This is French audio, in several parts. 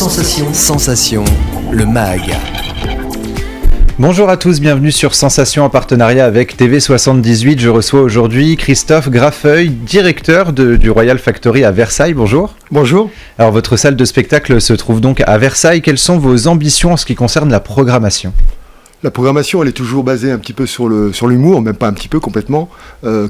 Sensation, le MAG. Bonjour à tous, bienvenue sur Sensation en partenariat avec TV78. Je reçois aujourd'hui Christophe Graffeuil, directeur du Royal Factory à Versailles. Bonjour. Bonjour. Alors votre salle de spectacle se trouve donc à Versailles. Quelles sont vos ambitions en ce qui concerne la programmation ? La programmation, elle est toujours basée un petit peu sur l'humour, même pas un petit peu, complètement.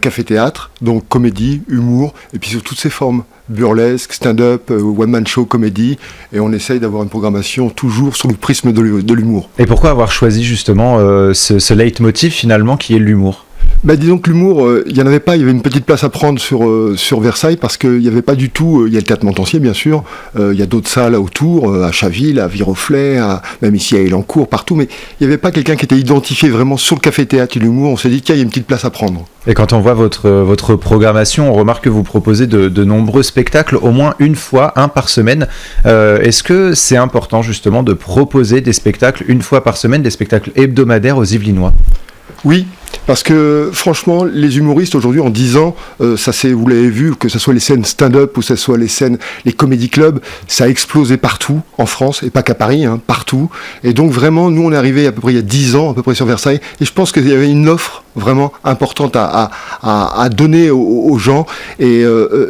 Café-théâtre, donc comédie, humour, et puis sur toutes ses formes. Burlesque, stand-up, one-man show, comédie. Et on essaye d'avoir une programmation toujours sur le prisme de l'humour. Et pourquoi avoir choisi justement ce leitmotiv finalement qui est l'humour ? Disons que l'humour, il n'y en avait pas, il y avait une petite place à prendre sur Versailles parce qu'il n'y avait pas du tout, il y a le Théâtre Montansier bien sûr, il y a d'autres salles autour, à Chaville, à Viroflay, même ici à Elancourt, partout, mais il n'y avait pas quelqu'un qui était identifié vraiment sur le café-théâtre et l'humour. On s'est dit qu'il y a une petite place à prendre. Et quand on voit votre programmation, on remarque que vous proposez de nombreux spectacles, au moins une fois, un par semaine. Est-ce que c'est important justement de proposer des spectacles une fois par semaine, des spectacles hebdomadaires aux Yvelinois ? Oui, parce que franchement, les humoristes aujourd'hui, en 10 ans, vous l'avez vu, que ce soit les scènes stand-up ou que ce soit les comédie clubs, ça a explosé partout en France, et pas qu'à Paris, partout. Et donc vraiment, nous on est arrivé à peu près il y a 10 ans, à peu près sur Versailles, et je pense qu'il y avait une offre vraiment importante à donner aux gens, et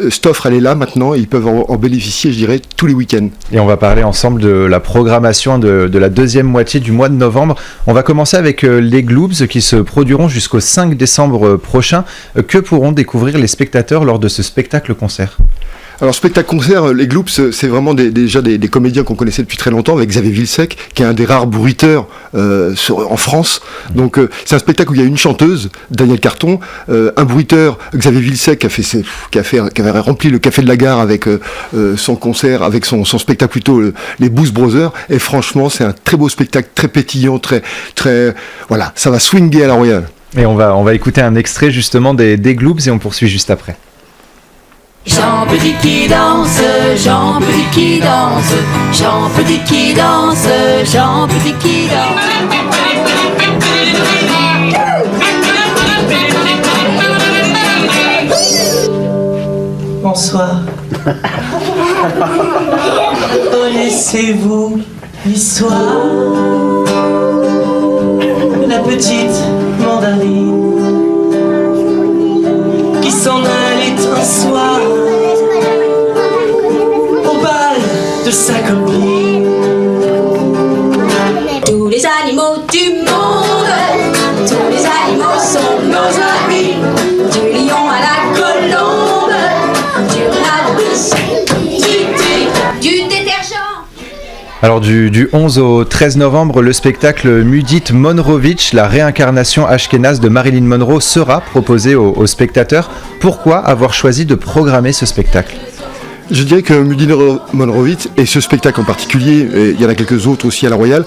cette offre elle est là maintenant, et ils peuvent en bénéficier, je dirais, tous les week-ends. Et on va parler ensemble de la programmation de la deuxième moitié du mois de novembre. On va commencer avec les Gloobs qui se produiront jusqu'au 5 décembre prochain. Que pourront découvrir les spectateurs lors de ce spectacle-concert ? Alors spectacle-concert, les Gloops, c'est vraiment déjà des comédiens qu'on connaissait depuis très longtemps, avec Xavier Vilsec, qui est un des rares bruiteurs en France. Donc c'est un spectacle où il y a une chanteuse, Danielle Carton, un bruiteur, Xavier Vilsec, qui avait rempli le Café de la Gare avec son concert, avec son spectacle plutôt, les Blues Brothers. Et franchement, c'est un très beau spectacle, très pétillant, très voilà, ça va swinger à la Royale. Et on va écouter un extrait justement des Gloops et on poursuit juste après. Jean Petit qui danse, Jean Petit qui danse, Jean Petit qui danse, Jean Petit qui danse. Bonsoir. Connaissez-vous l'histoire de la petite mandarine qui s'en allait un soir au bal de sa copine? Tous les animaux du monde, tous les animaux sont nos amis. Du lion à la colombe, du rat du détergent. Alors du 11 au 13 novembre, le spectacle Mudit Monrovitch, la réincarnation ashkénaze de Marilyn Monroe, sera proposé aux spectateurs. Pourquoi avoir choisi de programmer ce spectacle ? Je dirais que Mudit Monrovitch, et ce spectacle en particulier, et il y en a quelques autres aussi à la Royale,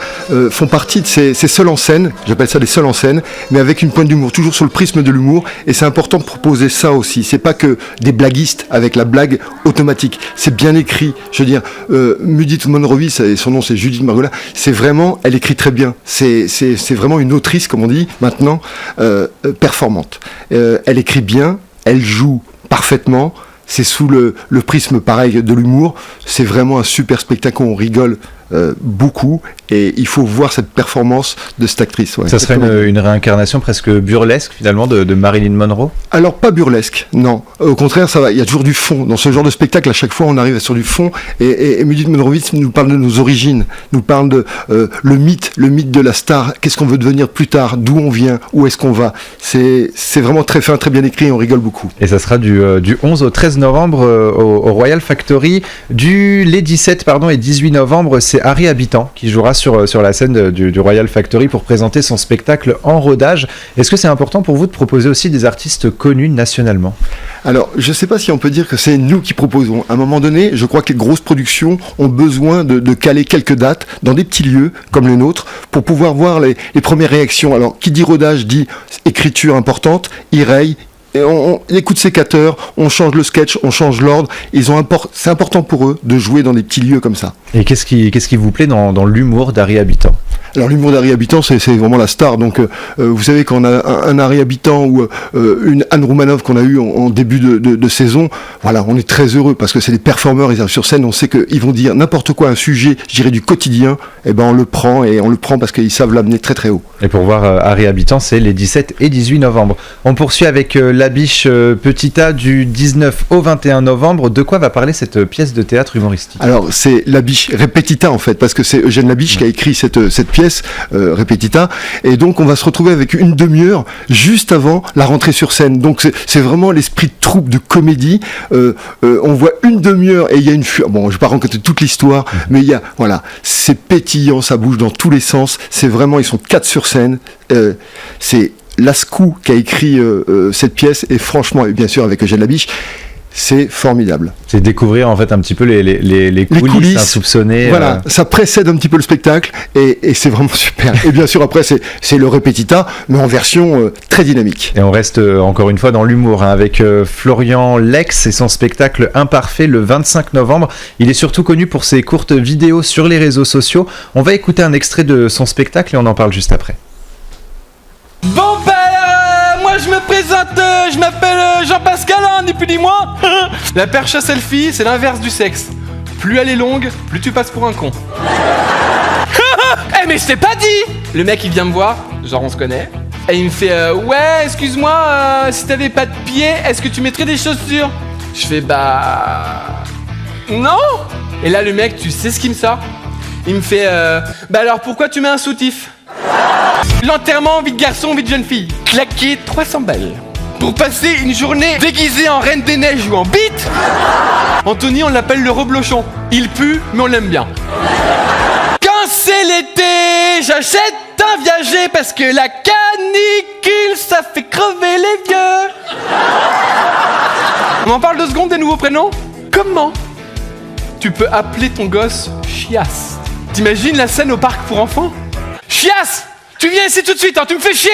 font partie de ces seuls en scène, j'appelle ça des seuls en scène, mais avec une pointe d'humour, toujours sur le prisme de l'humour, et c'est important de proposer ça aussi. C'est pas que des blaguistes avec la blague automatique, c'est bien écrit. Je veux dire, Mudit Monrovitch, et son nom c'est Judith Margola, c'est vraiment, elle écrit très bien. C'est vraiment une autrice, comme on dit maintenant, performante. Elle écrit bien, elle joue parfaitement. C'est sous le prisme pareil de l'humour. C'est vraiment un super spectacle, on rigole beaucoup et il faut voir cette performance de cette actrice. Ouais, ça serait une réincarnation presque burlesque finalement de Marilyn Monroe ? Alors pas burlesque, non. Au contraire, ça va. Il y a toujours du fond. Dans ce genre de spectacle, à chaque fois, on arrive sur du fond. Et Mudit Monrovitch nous parle de nos origines, nous parle de le mythe de la star. Qu'est-ce qu'on veut devenir plus tard ? D'où on vient ? Où est-ce qu'on va ? C'est vraiment très fin, très bien écrit. Et on rigole beaucoup. Et ça sera du 11 au 13 novembre au Royal Factory. Les 17 et 18 novembre, c'est Harry Habitant qui jouera sur la scène du Royal Factory pour présenter son spectacle en rodage. Est-ce que c'est important pour vous de proposer aussi des artistes connus nationalement ? Alors, je ne sais pas si on peut dire que c'est nous qui proposons. À un moment donné, je crois que les grosses productions ont besoin de caler quelques dates dans des petits lieux comme le nôtre pour pouvoir voir les premières réactions. Alors, qui dit rodage dit écriture importante, les coups de sécateur, on change le sketch, on change l'ordre. C'est important pour eux de jouer dans des petits lieux comme ça. Et qu'est-ce qui vous plaît dans l'humour d'Harry Habitant ? Alors l'humour d'Harry Habitant, c'est vraiment la star. Donc vous savez, quand on a un Harry Habitant ou une Anne Roumanoff qu'on a eu en début de saison, voilà, on est très heureux parce que c'est des performeurs, ils arrivent sur scène, on sait qu'ils vont dire n'importe quoi, un sujet, je dirais du quotidien, et ben on le prend parce qu'ils savent l'amener très très haut. Et pour voir Harry Habitant, c'est les 17 et 18 novembre. On poursuit avec La Biche Petit A du 19 au 21 novembre. De quoi va parler cette pièce de théâtre humoristique ? Alors c'est La Biche Repetita en fait, parce que c'est Eugène Labiche qui a écrit cette pièce Repetita, et donc on va se retrouver avec une demi-heure juste avant la rentrée sur scène. Donc c'est vraiment l'esprit de troupe, de comédie. On voit une demi-heure et il y a une fuite. Bon, je vais pas raconter toute l'histoire, mais il y a, voilà, c'est pétillant, ça bouge dans tous les sens. C'est vraiment, ils sont 4 sur scène. C'est Lascaux qui a écrit cette pièce, et franchement, et bien sûr avec Eugène Labiche, c'est formidable. C'est découvrir en fait un petit peu les coulisses insoupçonnées. Voilà, ça précède un petit peu le spectacle, et c'est vraiment super. Et bien sûr après c'est le Repetita, mais en version très dynamique. Et on reste encore une fois dans l'humour avec Florian Lex et son spectacle Imparfait le 25 novembre. Il est surtout connu pour ses courtes vidéos sur les réseaux sociaux. On va écouter un extrait de son spectacle et on en parle juste après. Bon moi je me présente, je m'appelle Jean-Pascal, ni plus ni moins. La perche à selfie, c'est l'inverse du sexe. Plus elle est longue, plus tu passes pour un con. Eh mais je t'ai pas dit. Le mec il vient me voir, genre on se connaît, et il me fait ouais excuse-moi, si t'avais pas de pied, est-ce que tu mettrais des chaussures? Je fais bah non. Et là le mec, tu sais ce qu'il me sort? Il me fait bah alors pourquoi tu mets un soutif? L'enterrement, vie de garçon, vie de jeune fille. Claquer 300 balles pour passer une journée déguisée en reine des neiges ou en bite. Anthony, on l'appelle le reblochon. Il pue, mais on l'aime bien. Quand c'est l'été, j'achète un viager parce que la canicule, ça fait crever les vieux. On en parle 2 secondes des nouveaux prénoms? Comment tu peux appeler ton gosse Chiasse? T'imagines la scène au parc pour enfants? Chiasse! Tu viens ici tout de suite, hein, tu me fais chier!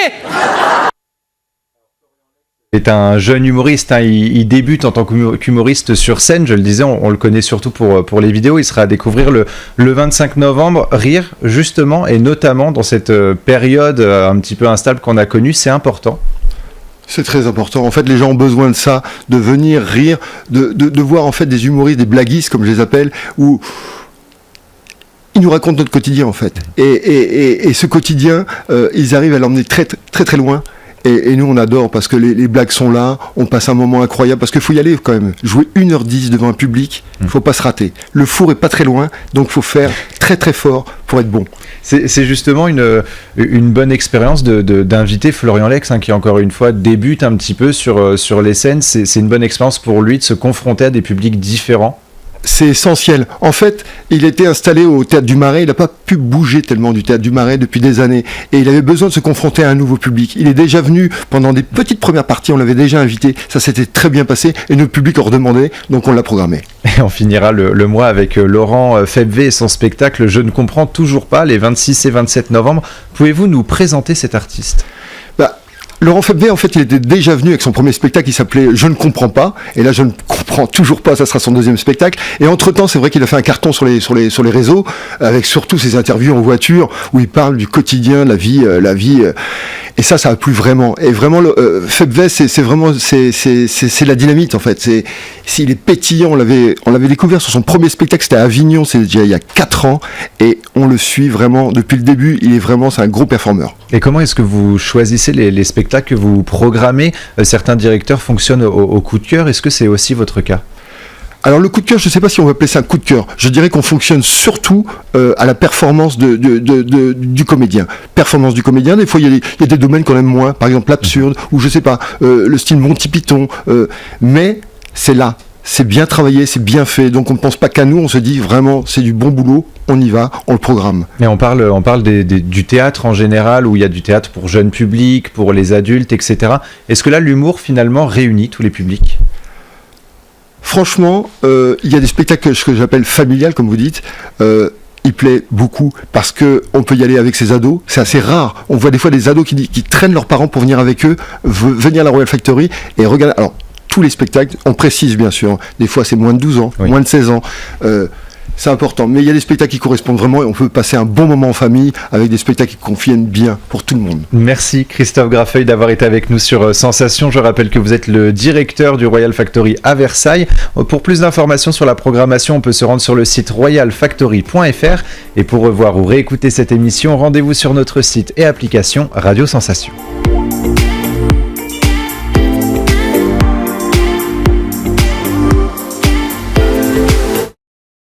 C'est un jeune humoriste, hein, il débute en tant qu'humoriste sur scène, je le disais, on le connaît surtout pour les vidéos. Il sera à découvrir le 25 novembre. Rire, justement, et notamment dans cette période un petit peu instable qu'on a connue, c'est important. C'est très important. En fait, les gens ont besoin de ça, de venir rire, de voir en fait des humoristes, des blaguistes, comme je les appelle, où ils nous racontent notre quotidien en fait. Et ce quotidien, ils arrivent à l'emmener très très très loin. Et nous on adore parce que les blagues sont là, on passe un moment incroyable, parce qu'il faut y aller quand même. Jouer 1h10 devant un public, faut pas se rater. Le four est pas très loin, donc faut faire très très fort pour être bon. C'est justement une bonne expérience d'inviter Florian Lex, hein, qui encore une fois débute un petit peu sur les scènes. C'est une bonne expérience pour lui de se confronter à des publics différents. C'est essentiel. En fait, il était installé au Théâtre du Marais, il n'a pas pu bouger tellement du Théâtre du Marais depuis des années. Et il avait besoin de se confronter à un nouveau public. Il est déjà venu pendant des petites premières parties, on l'avait déjà invité, ça s'était très bien passé, et notre public en redemandait, donc on l'a programmé. Et on finira le mois avec Laurent Febvre et son spectacle Je ne comprends toujours pas, les 26 et 27 novembre. Pouvez-vous nous présenter cet artiste ? Laurent Febvre, en fait, il était déjà venu avec son premier spectacle qui s'appelait Je ne comprends pas. Et là, je ne comprends toujours pas, ça sera son deuxième spectacle. Et entre-temps, c'est vrai qu'il a fait un carton sur les réseaux, avec surtout ses interviews en voiture, où il parle du quotidien, la vie. Et ça a plu vraiment. Et vraiment, Febvre, c'est la dynamite, en fait. S'il est pétillant, on l'avait découvert sur son premier spectacle, c'était à Avignon, c'est déjà il y a 4 ans. Et on le suit vraiment depuis le début. C'est un gros performeur. Et comment est-ce que vous choisissez les spectacles que vous programmez? Certains directeurs fonctionnent au coup de cœur. Est-ce que c'est aussi votre cas? Alors le coup de cœur, je ne sais pas si on va appeler ça un coup de cœur. Je dirais qu'on fonctionne surtout à la performance du comédien. Performance du comédien, des fois il y a des domaines qu'on aime moins, par exemple l'absurde, ou je ne sais pas, le style Monty Python. Mais c'est là, c'est bien travaillé, c'est bien fait. Donc on ne pense pas qu'à nous, on se dit vraiment c'est du bon boulot, on y va, on le programme. Mais on parle du théâtre en général, où il y a du théâtre pour jeunes publics, pour les adultes, etc. Est-ce que là l'humour finalement réunit tous les publics ? Franchement, il y a des spectacles que j'appelle familiales, comme vous dites. il plaît beaucoup parce que on peut y aller avec ses ados. C'est assez rare. On voit des fois des ados qui traînent leurs parents pour venir avec eux, venir à la Royal Factory et regarder. Alors, tous les spectacles, on précise bien sûr, des fois c'est moins de 12 ans, Oui. moins de 16 ans, c'est important, mais il y a des spectacles qui correspondent vraiment et on peut passer un bon moment en famille avec des spectacles qui conviennent bien pour tout le monde. Merci Christophe Graffeuil d'avoir été avec nous sur Sensation. Je rappelle que vous êtes le directeur du Royal Factory à Versailles. Pour plus d'informations sur la programmation, on peut se rendre sur le site royalfactory.fr et pour revoir ou réécouter cette émission, rendez-vous sur notre site et application Radio Sensation.